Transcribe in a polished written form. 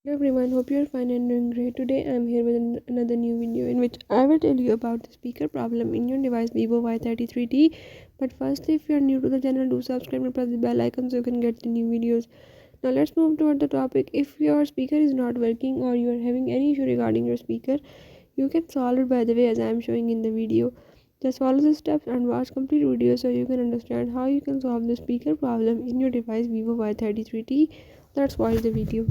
Hello everyone, hope you're fine and doing great. Today I'm here with another new video in which I will tell you about the speaker problem in your device Vivo Y33t. But first, if you're new to the channel, do subscribe and press the bell icon so you can get the new videos. Now let's move toward the topic. If your speaker is not working or you are having any issue regarding your speaker, you can solve it by the way as I am showing in the video. Just follow the steps and watch complete video so you can understand how you can solve the speaker problem in your device Vivo Y33t. Let's watch the video.